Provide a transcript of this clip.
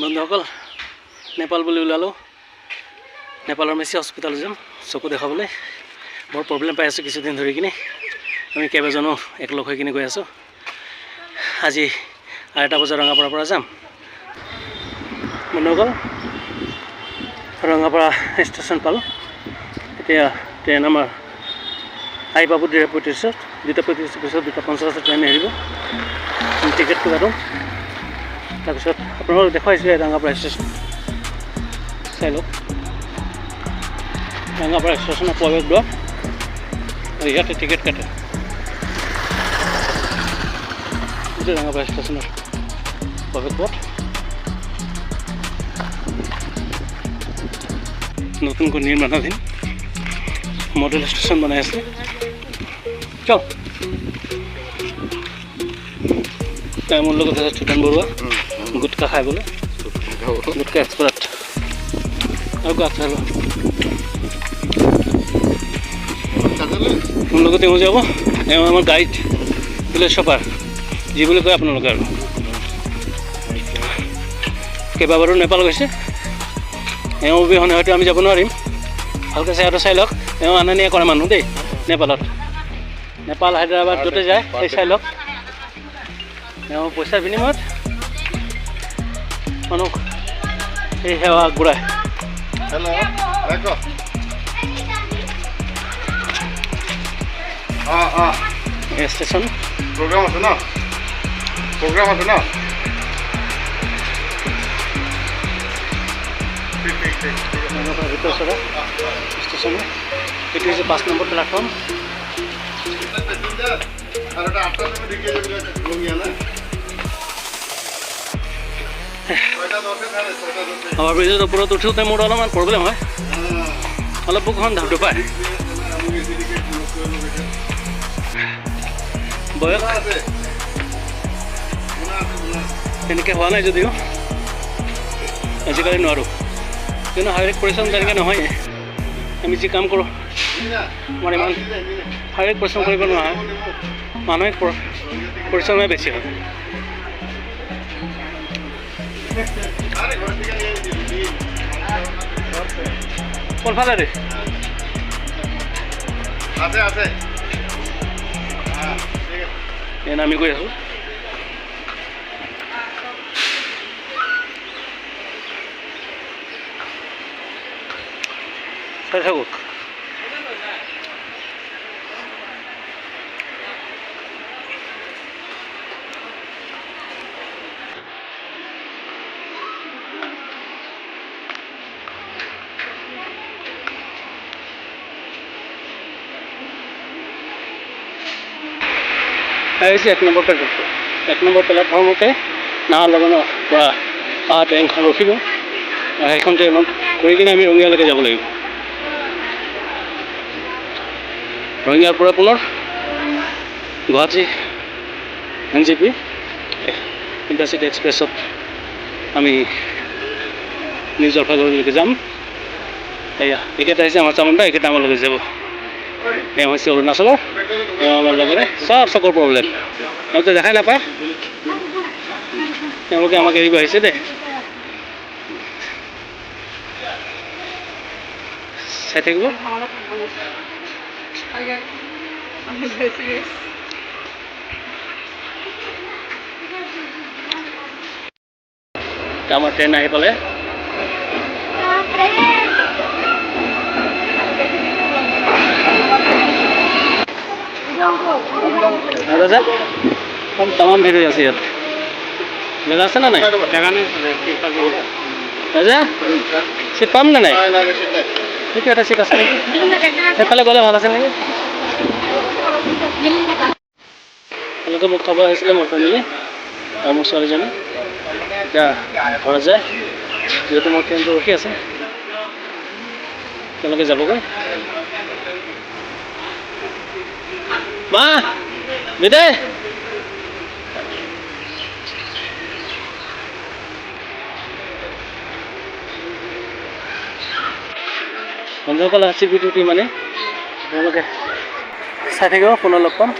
বন্ধুসকল নেপাল বুলি ওলালোঁ নেপালৰ মেচি হস্পিটাল যাম চকু দেখাবলৈ বৰ প্ৰব্লেম পাই আছোঁ কিছুদিন ধৰি কিনে আমি কেইবাজনো একলগ হৈ কিনে গৈ আছোঁ আজি 8টা বজাত ৰঙাপাৰাৰ পৰা যাম বন্ধুসকল ৰঙাপাৰা ষ্টেচন পালোঁ এতিয়া ট্ৰেইন আমাৰ আহি পাব 2:35 2:35 পিছত 2:50 ট্ৰেইন আহিব টিকেটটো কাটো তাৰপিছত আপোনালোকক দেখুৱাইছোঁ ৰঙাপাৰা ষ্টেচন চাই লওক ৰঙাপাৰা ষ্টেচনৰ প্ৰৱেশদ্বাৰ আৰু ইয়াতে টিকেট কাটে ৰঙাপাৰা ষ্টেচনৰ প্ৰৱেশপথ নতুনকৈ নিৰ্মাণাধীন মডেল ষ্টেচন বনাই আছে চল মোৰ লগত আছে চুটান বৰুৱা গুটকা খাই বোলে গুটকা এক্সপাৰ্ট আৰু গাছ খালো মোৰ লগত তেওঁ যাব তেওঁ আমাৰ গাইড ভিলেজ শ্বপাৰ যি বুলি কয় আপোনালোকে আৰু কেইবাবাৰো নেপাল গৈছে এওঁ অবিহনে হয়তো আমি যাব নোৱাৰিম ভালকৈ চেহেৰাটো চাই লওক এওঁ আনা নিয়া কৰা মানুহ দেই নেপালত নেপাল হায়দৰাবাদ য'তে যায় সেই চাই লওক এওঁ পইচাৰ বিনিময়ত মানুহক এই সেৱা আগবঢ়ায় ষ্টেচন প্ৰগ্ৰাম আছে ন ষ্টেচন এইটো হৈছে 5 নম্বৰ প্লেটফৰ্ম আমাৰ ব্ৰিজৰ ওপৰত উঠোঁতে মোৰ অলপমান প্ৰব্লেম হয় অলপ বুকুখন ঢাপটো পায় বয়স তেনেকৈ হোৱা নাই যদিও আজিকালি নোৱাৰোঁ কিন্তু শাৰীৰিক পৰিশ্ৰম তেনেকৈ নহয় আমি যি কাম কৰোঁ আমাৰ ইমান শাৰীৰিক পৰিশ্ৰম কৰিব নোৱাৰে মানসিক পৰিশ্ৰমে বেছি হয় কোনফালে দে আমি গৈ আছোঁ চাই থাকক আহিছে 1 নম্বৰ প্লেটফৰ্ম 1 নম্বৰ প্লেটফৰ্মতে নাহৰ লগনৰ পৰা অহা ট্ৰেইনখন ৰখিব সেইখন ট্ৰেইনত কৰি কিনে আমি ৰঙিয়ালৈকে যাব লাগিব ৰঙিয়াৰ পৰা পুনৰ গুৱাহাটী NJP ইণ্টাৰচিটি এক্সপ্ৰেছত আমি নিউ জলপাইগুৰিলৈকে যাম এয়া এইকেইটা হৈছে আমাৰ চামুণ্ডা এইকেইটা আমাৰ লগত যাব এওঁ হৈছে অৰুণাচলৰ এওঁ আমাৰ লগতে চব চকুৰ প্ৰব্লেম এওঁতো দেখাই নাপায় তেওঁলোকে আমাক এৰিব আহিছে দেই চাই থাকিব আমাৰ ট্ৰেইন আহি পালে দাদা তামাম ভিৰ হৈ আছে ইয়াত জেগা আছে না নাই দাদা চিট পাম নে নাই সেইটো এটা চিট আছে নেকি সেইফালে গ'লে ভাল আছে নেকি তেওঁলোকে মোক খাব আহিছিলে মোৰ ফেমিলি আৰু মোৰ ছোৱালীজনী এতিয়া ঘৰত যায় যিহেতু মোৰ ট্ৰেইনটো ৰখি আছে তেওঁলোকে যাবগৈ মা বিদায় বন্ধুসকল চিপি টিপি মানে তেওঁলোকে চাই থাকিব পুনৰ লগ পাম